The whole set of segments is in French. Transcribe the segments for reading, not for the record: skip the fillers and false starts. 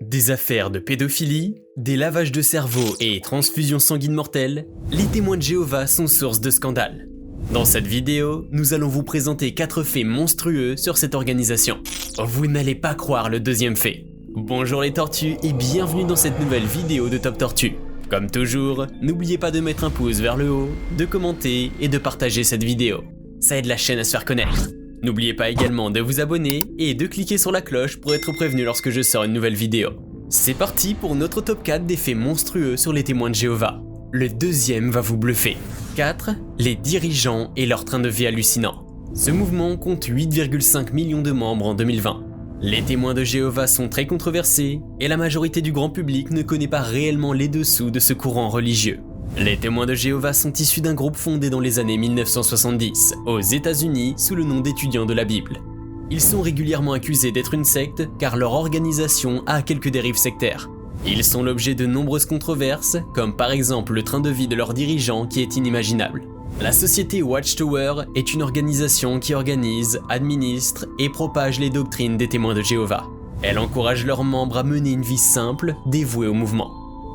Des affaires de pédophilie, des lavages de cerveau et transfusions sanguines mortelles, les témoins de Jéhovah sont source de scandales. Dans cette vidéo, nous allons vous présenter 4 faits monstrueux sur cette organisation. Vous n'allez pas croire le deuxième fait. Bonjour les tortues et bienvenue dans cette nouvelle vidéo de Top Tortue. Comme toujours, n'oubliez pas de mettre un pouce vers le haut, de commenter et de partager cette vidéo. Ça aide la chaîne à se faire connaître. N'oubliez pas également de vous abonner et de cliquer sur la cloche pour être prévenu lorsque je sors une nouvelle vidéo. C'est parti pour notre top 4 des faits monstrueux sur les témoins de Jéhovah. Le deuxième va vous bluffer. 4. Les dirigeants et leur train de vie hallucinant. Ce mouvement compte 8,5 millions de membres en 2020. Les témoins de Jéhovah sont très controversés et la majorité du grand public ne connaît pas réellement les dessous de ce courant religieux. Les témoins de Jéhovah sont issus d'un groupe fondé dans les années 1970 aux États-Unis sous le nom d'étudiants de la Bible. Ils sont régulièrement accusés d'être une secte car leur organisation a quelques dérives sectaires. Ils sont l'objet de nombreuses controverses, comme par exemple le train de vie de leurs dirigeants qui est inimaginable. La société Watchtower est une organisation qui organise, administre et propage les doctrines des témoins de Jéhovah. Elle encourage leurs membres à mener une vie simple, dévouée au mouvement.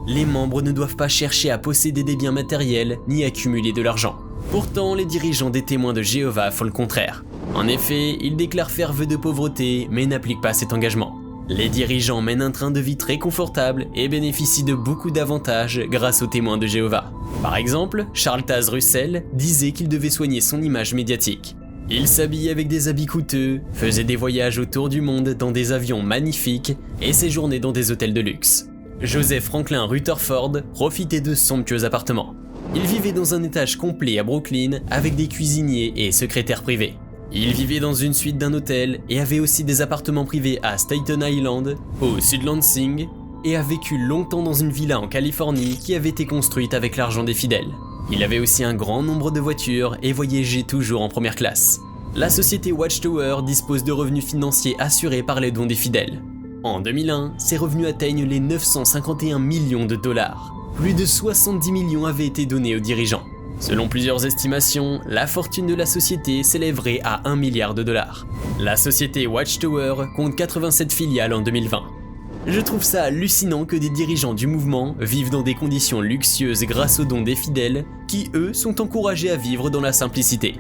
Les membres ne doivent pas chercher à posséder des biens matériels ni accumuler de l'argent. Pourtant, les dirigeants des témoins de Jéhovah font le contraire. En effet, ils déclarent faire vœu de pauvreté mais n'appliquent pas cet engagement. Les dirigeants mènent un train de vie très confortable et bénéficient de beaucoup d'avantages grâce aux témoins de Jéhovah. Par exemple, Charles Taze Russell disait qu'il devait soigner son image médiatique. Il s'habillait avec des habits coûteux, faisait des voyages autour du monde dans des avions magnifiques et séjournait dans des hôtels de luxe. Joseph Franklin Rutherford profitait de somptueux appartements. Il vivait dans un étage complet à Brooklyn avec des cuisiniers et secrétaires privés. Il vivait dans une suite d'un hôtel et avait aussi des appartements privés à Staten Island, au Sud Lansing, et a vécu longtemps dans une villa en Californie qui avait été construite avec l'argent des fidèles. Il avait aussi un grand nombre de voitures et voyageait toujours en première classe. La société Watchtower dispose de revenus financiers assurés par les dons des fidèles. En 2001, ses revenus atteignent les 951 millions de dollars. Plus de 70 millions avaient été donnés aux dirigeants. Selon plusieurs estimations, la fortune de la société s'élèverait à 1 milliard de dollars. La société Watchtower compte 87 filiales en 2020. Je trouve ça hallucinant que des dirigeants du mouvement vivent dans des conditions luxueuses grâce aux dons des fidèles, qui eux sont encouragés à vivre dans la simplicité.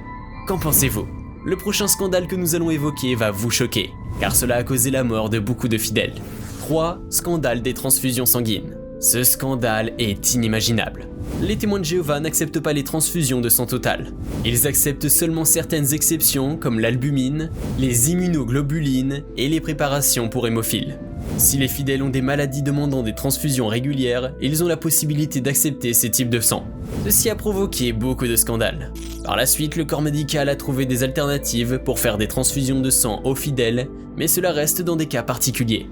Qu'en pensez-vous ? Le prochain scandale que nous allons évoquer va vous choquer, car cela a causé la mort de beaucoup de fidèles. 3. Scandale des transfusions sanguines. Ce scandale est inimaginable. Les témoins de Jéhovah n'acceptent pas les transfusions de sang total. Ils acceptent seulement certaines exceptions comme l'albumine, les immunoglobulines et les préparations pour hémophiles. Si les fidèles ont des maladies demandant des transfusions régulières, ils ont la possibilité d'accepter ces types de sang. Ceci a provoqué beaucoup de scandales. Par la suite, le corps médical a trouvé des alternatives pour faire des transfusions de sang aux fidèles, mais cela reste dans des cas particuliers.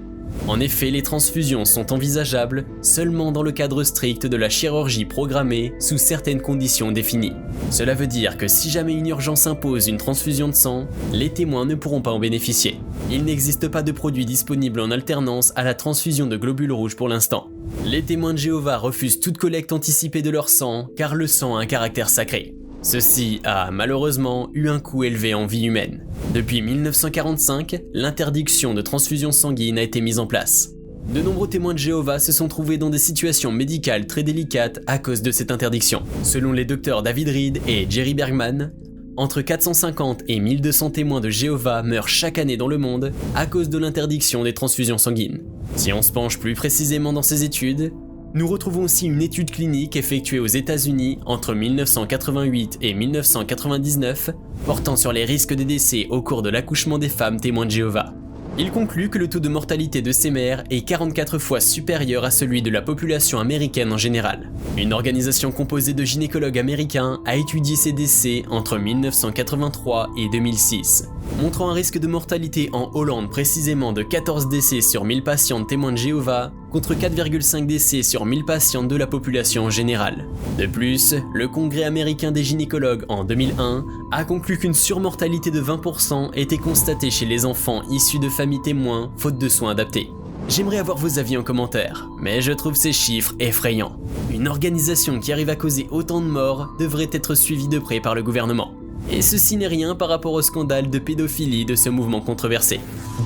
En effet, les transfusions sont envisageables seulement dans le cadre strict de la chirurgie programmée sous certaines conditions définies. Cela veut dire que si jamais une urgence impose une transfusion de sang, les témoins ne pourront pas en bénéficier. Il n'existe pas de produit disponible en alternance à la transfusion de globules rouges pour l'instant. Les témoins de Jéhovah refusent toute collecte anticipée de leur sang car le sang a un caractère sacré. Ceci a malheureusement eu un coût élevé en vie humaine. Depuis 1945, l'interdiction de transfusion sanguine a été mise en place. De nombreux témoins de Jéhovah se sont trouvés dans des situations médicales très délicates à cause de cette interdiction. Selon les docteurs David Reed et Jerry Bergman, entre 450 et 1200 témoins de Jéhovah meurent chaque année dans le monde à cause de l'interdiction des transfusions sanguines. Si on se penche plus précisément dans ces études, nous retrouvons aussi une étude clinique effectuée aux États-Unis entre 1988 et 1999 portant sur les risques de décès au cours de l'accouchement des femmes témoins de Jéhovah. Il conclut que le taux de mortalité de ces mères est 44 fois supérieur à celui de la population américaine en général. Une organisation composée de gynécologues américains a étudié ces décès entre 1983 et 2006, montrant un risque de mortalité en Hollande précisément de 14 décès sur 1000 patients témoins de Jéhovah contre 4,5 décès sur 1000 patients de la population en général. De plus, le Congrès américain des gynécologues en 2001 a conclu qu'une surmortalité de 20% était constatée chez les enfants issus de familles témoins faute de soins adaptés. J'aimerais avoir vos avis en commentaire, mais je trouve ces chiffres effrayants. Une organisation qui arrive à causer autant de morts devrait être suivie de près par le gouvernement. Et ceci n'est rien par rapport au scandale de pédophilie de ce mouvement controversé.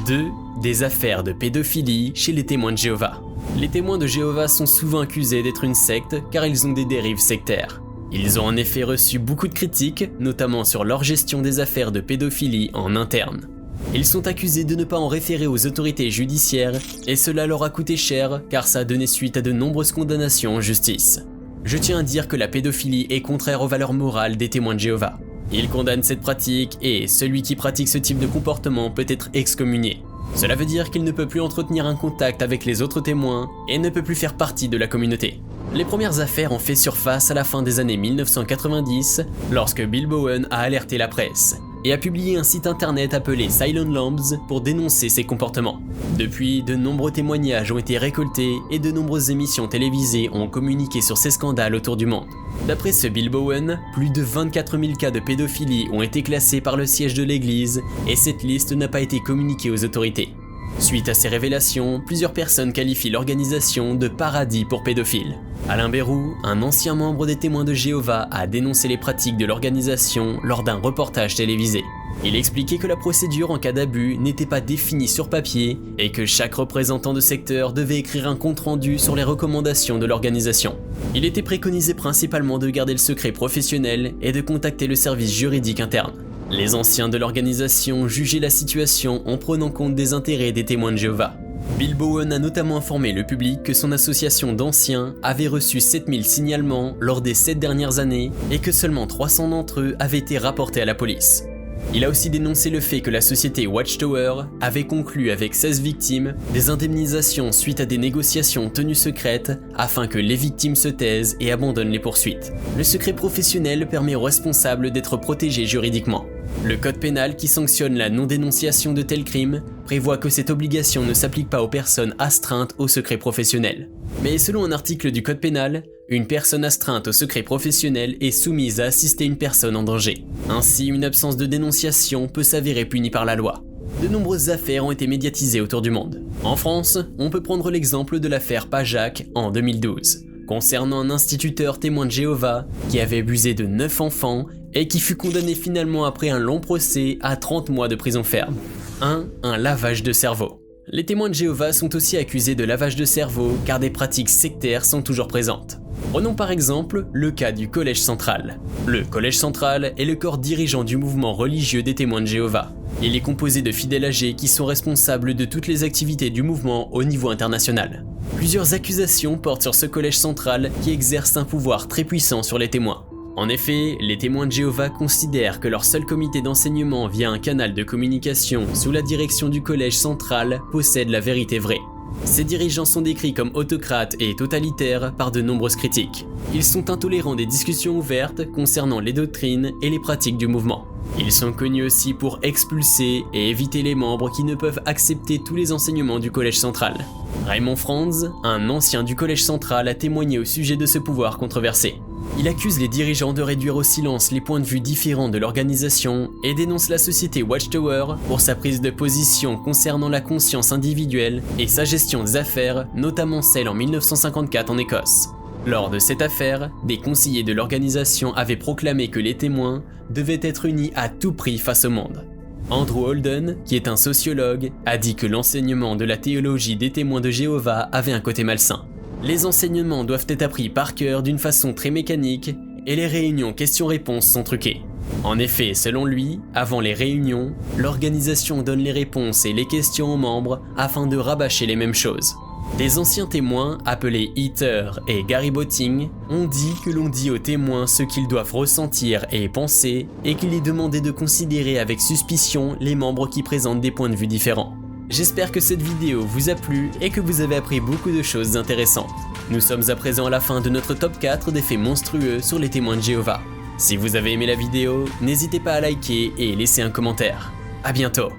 2. Des affaires de pédophilie chez les témoins de Jéhovah. Les témoins de Jéhovah sont souvent accusés d'être une secte car ils ont des dérives sectaires. Ils ont en effet reçu beaucoup de critiques, notamment sur leur gestion des affaires de pédophilie en interne. Ils sont accusés de ne pas en référer aux autorités judiciaires et cela leur a coûté cher car ça a donné suite à de nombreuses condamnations en justice. Je tiens à dire que la pédophilie est contraire aux valeurs morales des témoins de Jéhovah. Ils condamnent cette pratique et celui qui pratique ce type de comportement peut être excommunié. Cela veut dire qu'il ne peut plus entretenir un contact avec les autres témoins et ne peut plus faire partie de la communauté. Les premières affaires ont fait surface à la fin des années 1990 lorsque Bill Bowen a alerté la presse et a publié un site internet appelé Silent Lambs pour dénoncer ses comportements. Depuis, de nombreux témoignages ont été récoltés et de nombreuses émissions télévisées ont communiqué sur ces scandales autour du monde. D'après ce Bill Bowen, plus de 24 000 cas de pédophilie ont été classés par le siège de l'église et cette liste n'a pas été communiquée aux autorités. Suite à ces révélations, plusieurs personnes qualifient l'organisation de paradis pour pédophiles. Alain Bérou, un ancien membre des témoins de Jéhovah, a dénoncé les pratiques de l'organisation lors d'un reportage télévisé. Il expliquait que la procédure en cas d'abus n'était pas définie sur papier et que chaque représentant de secteur devait écrire un compte-rendu sur les recommandations de l'organisation. Il était préconisé principalement de garder le secret professionnel et de contacter le service juridique interne. Les anciens de l'organisation jugeaient la situation en prenant compte des intérêts des témoins de Jéhovah. Bill Bowen a notamment informé le public que son association d'anciens avait reçu 7000 signalements lors des 7 dernières années et que seulement 300 d'entre eux avaient été rapportés à la police. Il a aussi dénoncé le fait que la société Watchtower avait conclu avec 16 victimes des indemnisations suite à des négociations tenues secrètes afin que les victimes se taisent et abandonnent les poursuites. Le secret professionnel permet aux responsables d'être protégés juridiquement. Le code pénal qui sanctionne la non-dénonciation de tels crimes prévoit que cette obligation ne s'applique pas aux personnes astreintes au secret professionnel. Mais selon un article du code pénal, une personne astreinte au secret professionnel est soumise à assister une personne en danger. Ainsi, une absence de dénonciation peut s'avérer punie par la loi. De nombreuses affaires ont été médiatisées autour du monde. En France, on peut prendre l'exemple de l'affaire Pajac en 2012, concernant un instituteur témoin de Jéhovah qui avait abusé de 9 enfants et qui fut condamné finalement après un long procès à 30 mois de prison ferme. 1. Un lavage de cerveau. Les témoins de Jéhovah sont aussi accusés de lavage de cerveau car des pratiques sectaires sont toujours présentes. Prenons par exemple le cas du Collège Central. Le Collège Central est le corps dirigeant du mouvement religieux des témoins de Jéhovah. Il est composé de fidèles âgés qui sont responsables de toutes les activités du mouvement au niveau international. Plusieurs accusations portent sur ce Collège Central qui exerce un pouvoir très puissant sur les témoins. En effet, les témoins de Jéhovah considèrent que leur seul comité d'enseignement via un canal de communication sous la direction du Collège Central possède la vérité vraie. Ces dirigeants sont décrits comme autocrates et totalitaires par de nombreuses critiques. Ils sont intolérants des discussions ouvertes concernant les doctrines et les pratiques du mouvement. Ils sont connus aussi pour expulser et éviter les membres qui ne peuvent accepter tous les enseignements du Collège Central. Raymond Franz, un ancien du Collège Central, a témoigné au sujet de ce pouvoir controversé. Il accuse les dirigeants de réduire au silence les points de vue différents de l'organisation et dénonce la société Watchtower pour sa prise de position concernant la conscience individuelle et sa gestion des affaires, notamment celle en 1954 en Écosse. Lors de cette affaire, des conseillers de l'organisation avaient proclamé que les témoins devaient être unis à tout prix face au monde. Andrew Holden, qui est un sociologue, a dit que l'enseignement de la théologie des témoins de Jéhovah avait un côté malsain. Les enseignements doivent être appris par cœur d'une façon très mécanique et les réunions questions-réponses sont truquées. En effet, selon lui, avant les réunions, l'organisation donne les réponses et les questions aux membres afin de rabâcher les mêmes choses. Des anciens témoins, appelés Heather et Gary Botting, ont dit que l'on dit aux témoins ce qu'ils doivent ressentir et penser et qu'il est demandé de considérer avec suspicion les membres qui présentent des points de vue différents. J'espère que cette vidéo vous a plu et que vous avez appris beaucoup de choses intéressantes. Nous sommes à présent à la fin de notre top 4 des faits monstrueux sur les témoins de Jéhovah. Si vous avez aimé la vidéo, n'hésitez pas à liker et laisser un commentaire. À bientôt.